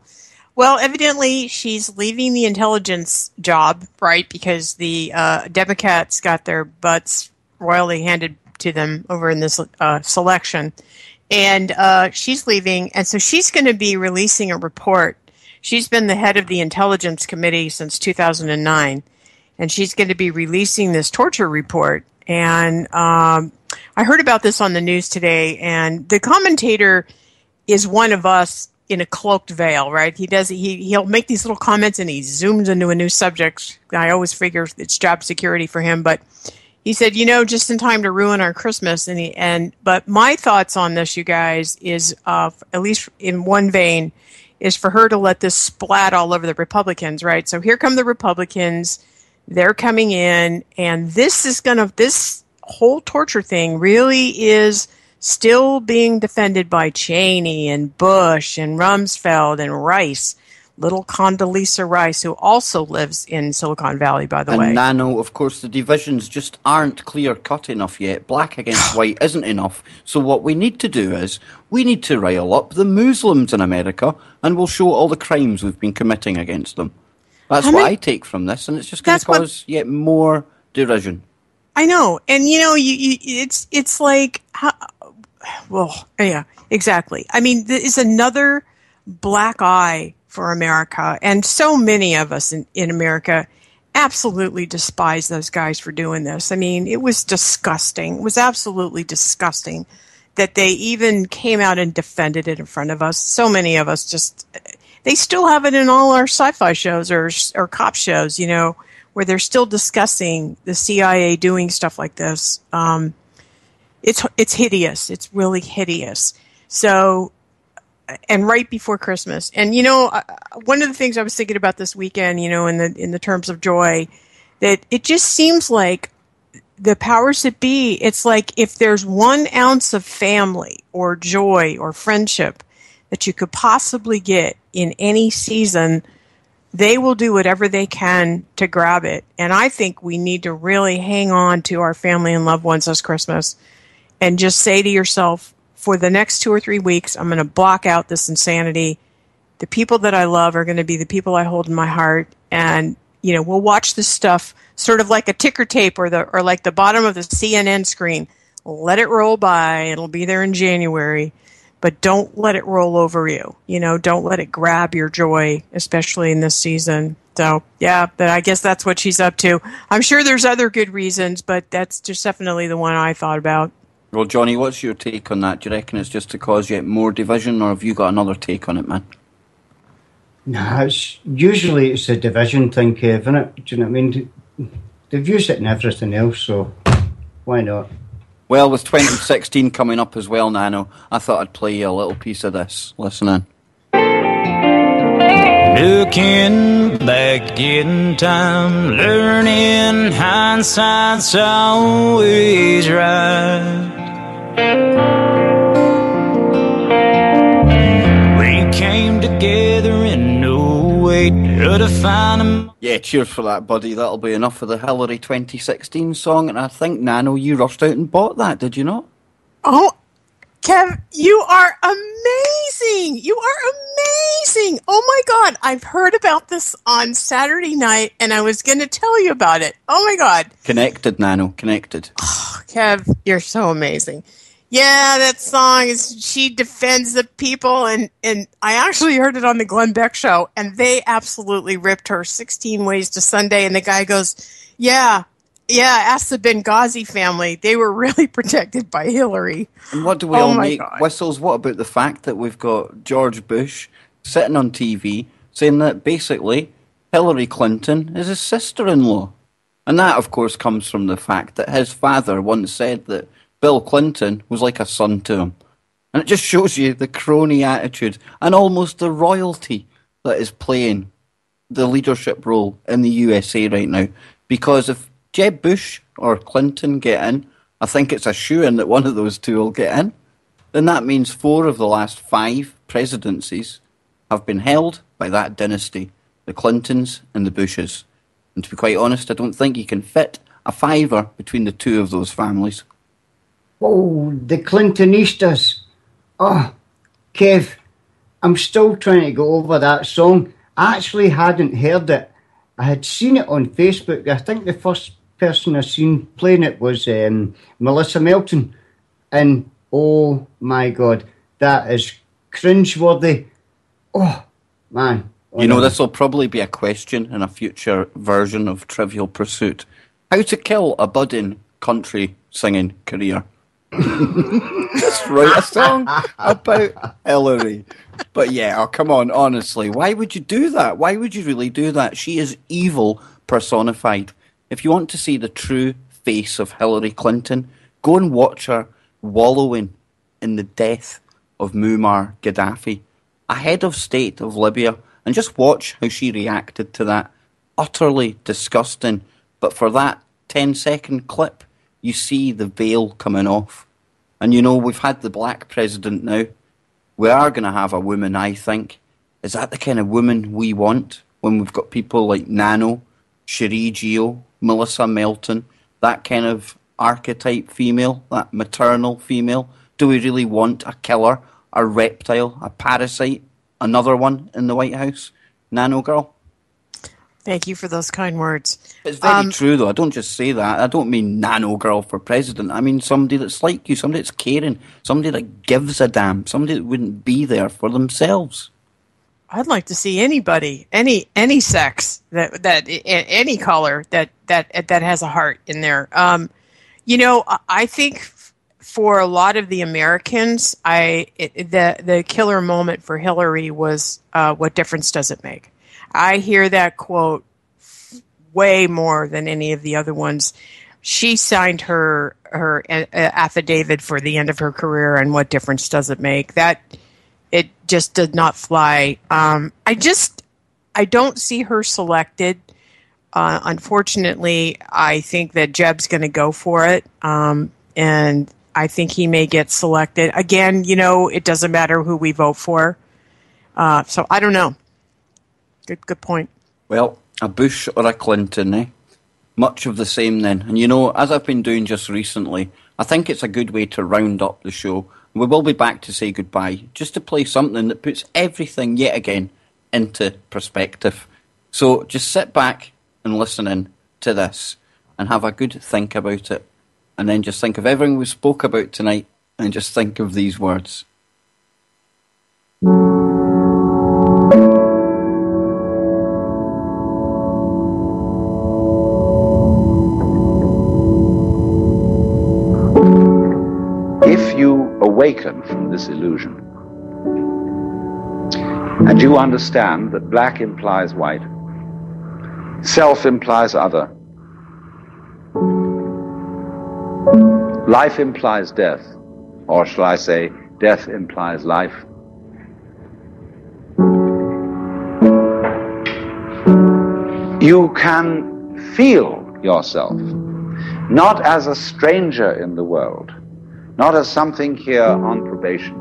Well, evidently she's leaving the intelligence job, right, because the Democrats got their butts royally handed to them over in this selection. And she's leaving, and so she's going to be releasing a report. She's been the head of the Intelligence Committee since 2009, and she's going to be releasing this torture report. And I heard about this on the news today, and the commentator is one of us in a cloaked veil, right? He'll make these little comments and he zooms into a new subject. I always figure it's job security for him, but he said, just in time to ruin our Christmas. But my thoughts on this, you guys, is at least in one vein, is for her to let this splat all over the Republicans, right? So here come the Republicans. They're coming in, and this whole torture thing really is still being defended by Cheney and Bush and Rumsfeld and Rice, little Condoleezza Rice, who also lives in Silicon Valley, by the way. And Nano, of course, the divisions just aren't clear-cut enough yet. Black against white isn't enough. So what we need to do is, we need to rile up the Muslims in America, and we'll show all the crimes we've been committing against them. That's what I take from this, and it's just going to cause yet more derision. I know, and it's like, well, yeah, exactly. I mean, there is another black eye for America, and so many of us in America absolutely despise those guys for doing this. I mean, it was disgusting. It was absolutely disgusting that they even came out and defended it in front of us. So many of us they still have it in all our sci-fi shows or cop shows, where they're still discussing the CIA doing stuff like this. It's hideous. It's really hideous. So, and right before Christmas, and one of the things I was thinking about this weekend, in the terms of joy, that it just seems like the powers that be. It's like if there's 1 ounce of family or joy or friendship that you could possibly get in any season, they will do whatever they can to grab it. And I think we need to really hang on to our family and loved ones this Christmas and just say to yourself, for the next 2 or 3 weeks, I'm going to block out this insanity. The people that I love are going to be the people I hold in my heart. And, we'll watch this stuff sort of like a ticker tape or like the bottom of the CNN screen. Let it roll by. It'll be there in January. But don't let it roll over you. Don't let it grab your joy, especially in this season. So, yeah, but I guess that's what she's up to. I'm sure there's other good reasons, but that's just definitely the one I thought about. Well, Johnny, what's your take on that? Do you reckon it's just to cause yet more division, or have you got another take on it, man? Nah, usually it's a division thing, Kev, isn't it? Do you know what I mean? They've used it in everything else, so why not? Well, with 2016 coming up as well, Nano, I thought I'd play you a little piece of this. Listen in. Looking back in time, learning hindsight's always right. We came together in no way to find them. Yeah, cheers for that, buddy. That'll be enough for the Hillary 2016 song, and I think, Nano, you rushed out and bought that, did you not? Oh, Kev, you are amazing! You are amazing! Oh my God, I've heard about this on Saturday night, and I was going to tell you about it. Oh my God. Connected, Nano, connected. Oh, Kev, you're so amazing. Yeah, that song she defends the people, and I actually heard it on the Glenn Beck show, and they absolutely ripped her 16 Ways to Sunday, and the guy goes, yeah, Yeah, ask the Benghazi family. They were really protected by Hillary. And what do we Oh all my make God. whistles? What about the fact that we've got George Bush sitting on TV saying that basically Hillary Clinton is his sister-in-law? And that, of course, comes from the fact that his father once said that Bill Clinton was like a son to him. And it just shows you the crony attitude and almost the royalty that is playing the leadership role in the USA right now. Because if Jeb Bush or Clinton get in, I think it's a shoo-in that one of those two will get in, then that means 4 of the last 5 presidencies have been held by that dynasty, the Clintons and the Bushes. And to be quite honest, I don't think you can fit a fiver between the 2 of those families. Oh, the Clintonistas. Oh, Kev, I'm still trying to go over that song. I actually hadn't heard it. I had seen it on Facebook. I think the first person I seen playing it was Melissa Melton. And oh my God, that is cringeworthy. Oh, man. You know, this will probably be a question in a future version of Trivial Pursuit. How to kill a budding country singing career. Just write a song about Hillary. But yeah, oh, come on, honestly, why would you do that? Why would you really do that? She is evil personified. If you want to see the true face of Hillary Clinton, go and watch her wallowing in the death of Muammar Gaddafi, a head of state of Libya, and just watch how she reacted to that. Utterly disgusting. But for that 10-second clip, you see the veil coming off. And you know, we've had the black president now. We are going to have a woman, I think. Is that the kind of woman we want when we've got people like Nano, Cherie Geo, Melissa Melton, that kind of archetype female, that maternal female? Do we really want a killer, a reptile, a parasite, another one in the White House? NanoGirl? Thank you for those kind words. It's very true, though. I don't just say that. I don't mean NanoGirl for president. I mean somebody that's like you, somebody that's caring, somebody that gives a damn, somebody that wouldn't be there for themselves. I'd like to see anybody, any sex, that any color that has a heart in there. You know, I think for a lot of the Americans, the killer moment for Hillary was, what difference does it make? I hear that quote way more than any of the other ones. She signed her affidavit for the end of her career, and what difference does it make? That it just did not fly. I don't see her selected. Unfortunately, I think that Jeb's going to go for it, and I think he may get selected. Again, you know, it doesn't matter who we vote for. So I don't know. Good point. Well, a Bush or a Clinton, eh? Much of the same then. And you know, as I've been doing just recently, I think it's a good way to round up the show. We will be back to say goodbye, just to play something that puts everything yet again into perspective. So just sit back and listen in to this and have a good think about it. And then just think of everything we spoke about tonight and just think of these words. If you awaken from this illusion and you understand that black implies white, self implies other, life implies death, or shall I say, death implies life, you can feel yourself not as a stranger in the world, not as something here on probation,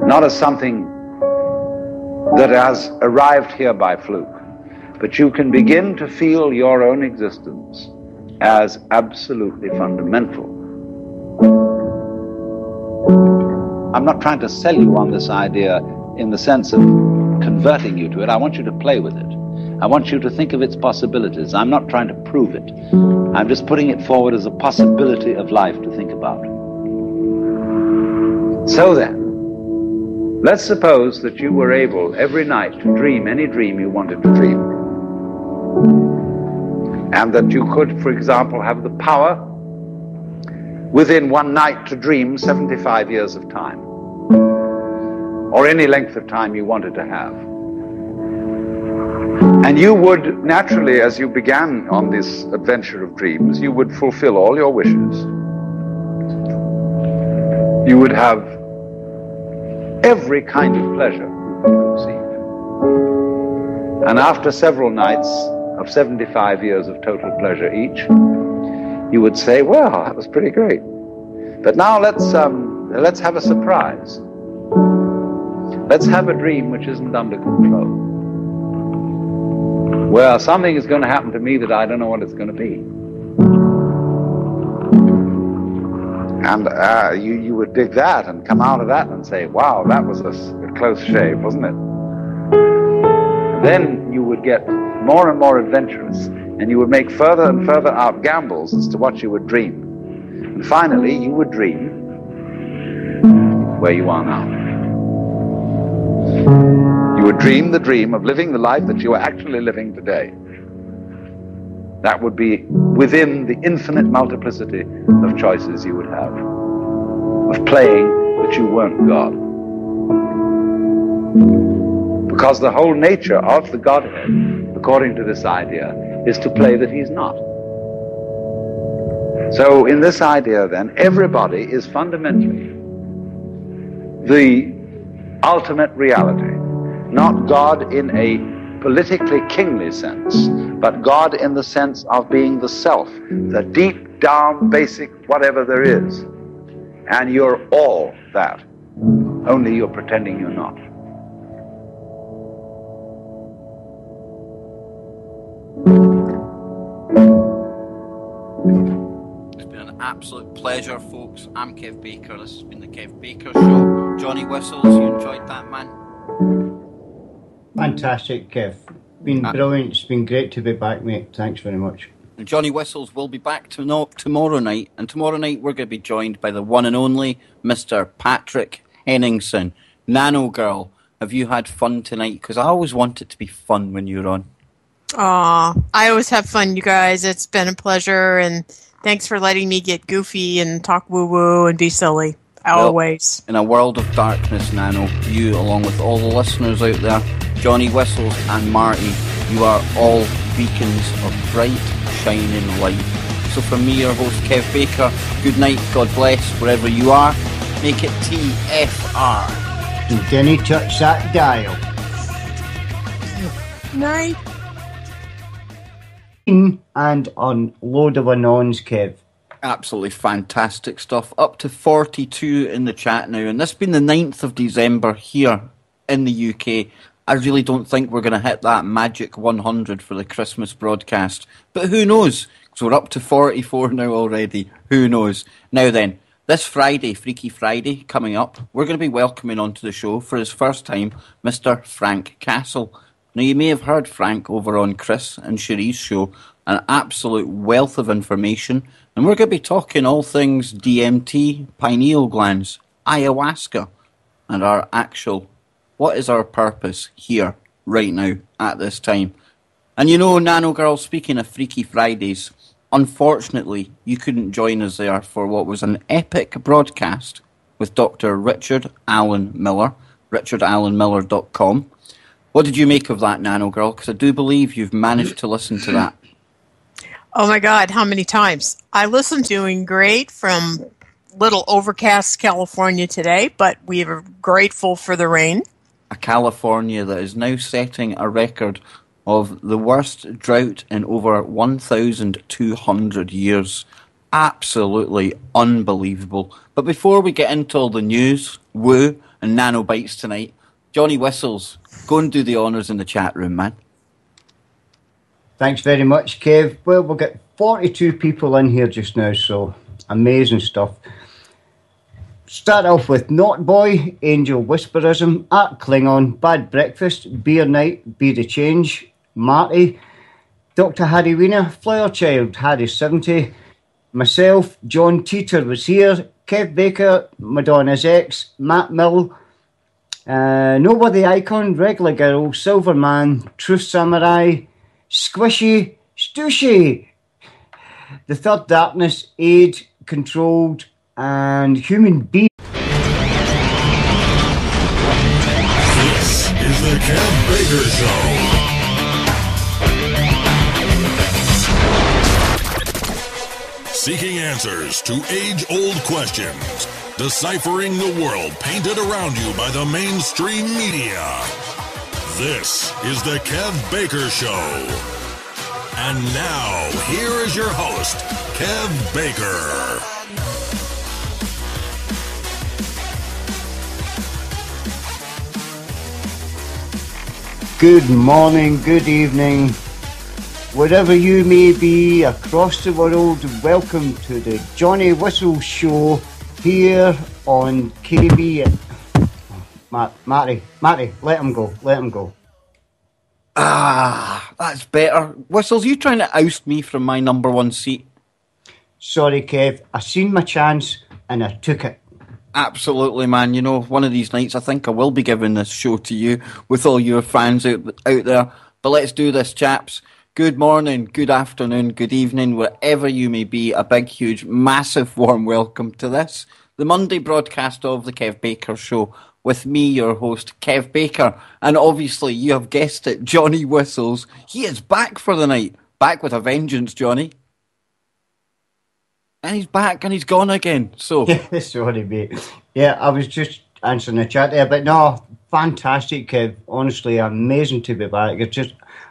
not as something that has arrived here by fluke, but you can begin to feel your own existence as absolutely fundamental. I'm not trying to sell you on this idea in the sense of converting you to it. I want you to play with it. I want you to think of its possibilities. I'm not trying to prove it. I'm just putting it forward as a possibility of life to think about. So then, let's suppose that you were able every night to dream any dream you wanted to dream. and that you could, for example, have the power within one night to dream 75 years of time, or any length of time you wanted to have. And you would naturally, as you began on this adventure of dreams, you would fulfill all your wishes. You would have every kind of pleasure you could conceive. And after several nights of 75 years of total pleasure each, you would say, well, that was pretty great. But now let's have a surprise. Let's have a dream which isn't under control. Well, something is going to happen to me that I don't know what it's going to be. And you would dig that and come out of that and say, wow, that was a close shave, wasn't it? And then you would get more and more adventurous, and you would make further and further out gambles as to what you would dream. And finally, you would dream where you are now. You would dream the dream of living the life that you are actually living today. That would be within the infinite multiplicity of choices you would have, of playing that you weren't God. Because the whole nature of the Godhead, according to this idea, is to play that he's not. So in this idea then, everybody is fundamentally the ultimate reality, not God in a politically kingly sense, but God in the sense of being the self, the deep down basic whatever there is. And you're all that, only you're pretending you're not. It's been an absolute pleasure, folks. I'm Kev Baker. This has been the Kev Baker Show. Johnny Whistles, you enjoyed that, man? Fantastic, Kev. Been brilliant. It's been great to be back, mate. Thanks very much. And Johnny Whistles will be back tomorrow night. And tomorrow night we're going to be joined by the one and only Mr. Patrick Henningson. NanoGirl, have you had fun tonight? Because I always want it to be fun when you're on. Aw, I always have fun, you guys. It's been a pleasure, and thanks for letting me get goofy and talk woo-woo and be silly. Always. Well, in a world of darkness, Nano, you, along with all the listeners out there, Johnny Whistles and Marty, you are all beacons of bright, shining light. So from me, your host, Kev Baker, good night, God bless, wherever you are. Make it TFR. And Denny touch that dial. Night. And on load of anons, Kev. Absolutely fantastic stuff. Up to 42 in the chat now. And this has been the 9th of December here in the UK. I really don't think we're going to hit that magic 100 for the Christmas broadcast. But who knows? Because we're up to 44 now already. Who knows? Now then, this Friday, Freaky Friday, coming up, we're going to be welcoming onto the show for his first time, Mr. Frank Castle. Now, you may have heard Frank over on Chris and Cherie's show, an absolute wealth of information, and we're going to be talking all things DMT, pineal glands, ayahuasca, and our actual, what is our purpose here, right now, at this time. And you know, NanoGirl, speaking of Freaky Fridays, unfortunately, you couldn't join us there for what was an epic broadcast with Dr. Richard Allen Miller, richardallenmiller.com. What did you make of that, NanoGirl? Because I do believe you've managed to listen to that. Oh my God, how many times? I listened doing great from little overcast California today, but we are grateful for the rain. A California that is now setting a record of the worst drought in over 1,200 years. Absolutely unbelievable. But before we get into all the news, woo, and NANObytes tonight, Johnny Whistles, go and do the honours in the chat room, man. Thanks very much, Kev. Well, we'll get 42 people in here just now, so amazing stuff. Start off with Not Boy, Angel Whisperism, Art Klingon, Bad Breakfast, Beer Night, Be the Change, Marty, Dr. Harry Wiener, Flower Child, Harry 70, myself, John Teeter was here, Kev Baker, Madonna's Ex, Matt Mill, Nobody Icon, Regular Girl, Silverman, Truth Samurai, Squishy, Stushy. The third darkness, age, controlled, and human being. This is the Kev Baker Show. Seeking answers to age-old questions. Deciphering the world painted around you by the mainstream media. This is the Kev Baker Show. And now, here is your host, Kev Baker. Good morning, good evening, wherever you may be across the world. Welcome to the Johnny Whistle Show here on KB. Matty, let him go. Ah, that's better. Whistles, you trying to oust me from my number one seat? Sorry, Kev, I seen my chance and I took it. Absolutely, man. You know, one of these nights I think I will be giving this show to you with all your fans out there. But let's do this, chaps. Good morning, good afternoon, good evening, wherever you may be. A big, huge, massive, warm welcome to this, the Monday broadcast of the Kev Baker Show, with me, your host, Kev Baker. And obviously, you have guessed it, Johnny Whistles. He is back for the night. Back with a vengeance, Johnny. And he's back and he's gone again. So Sorry, mate. Yeah, I was just answering the chat there, but no, fantastic, Kev. Honestly, amazing to be back.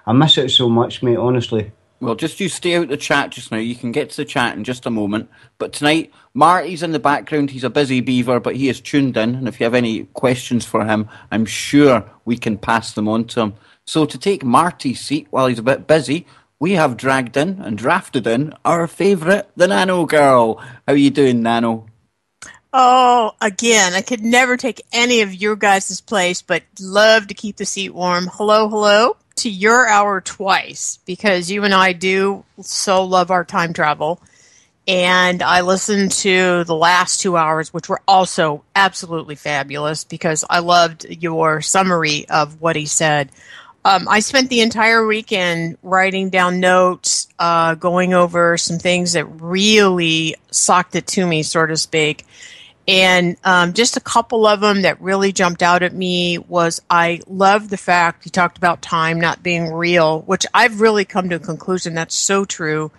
I miss it so much, mate, honestly. Well, just you stay out the chat just now. You can get to the chat in just a moment. But tonight, Marty's in the background. He's a busy beaver, but he is tuned in. And if you have any questions for him, I'm sure we can pass them on to him. So to take Marty's seat while he's a bit busy, we have dragged in and drafted in our favourite, the NanoGirl. How are you doing, Nano? Oh, again, I could never take any of your guys' place, but love to keep the seat warm. Hello to your hour twice, because you and I do so love our time travel. And I listened to the last 2 hours, which were also absolutely fabulous, because I loved your summary of what he said. I spent the entire weekend writing down notes, going over some things that really socked it to me, so to speak. And just a couple of them that really jumped out at me was I love the fact he talked about time not being real, which I've really come to a conclusion that's so true.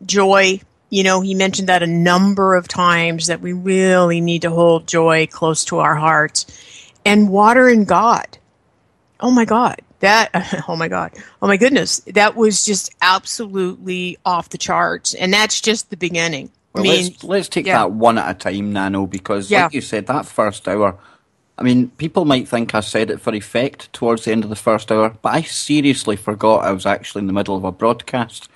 Joy, you know, he mentioned that a number of times, that we really need to hold joy close to our hearts. And water and God. Oh my God. Oh my goodness. That was just absolutely off the charts. And that's just the beginning. Well, let's take that one at a time, Nano, because like you said, that first hour, I mean, people might think I said it for effect towards the end of the first hour, but I seriously forgot I was actually in the middle of a broadcast.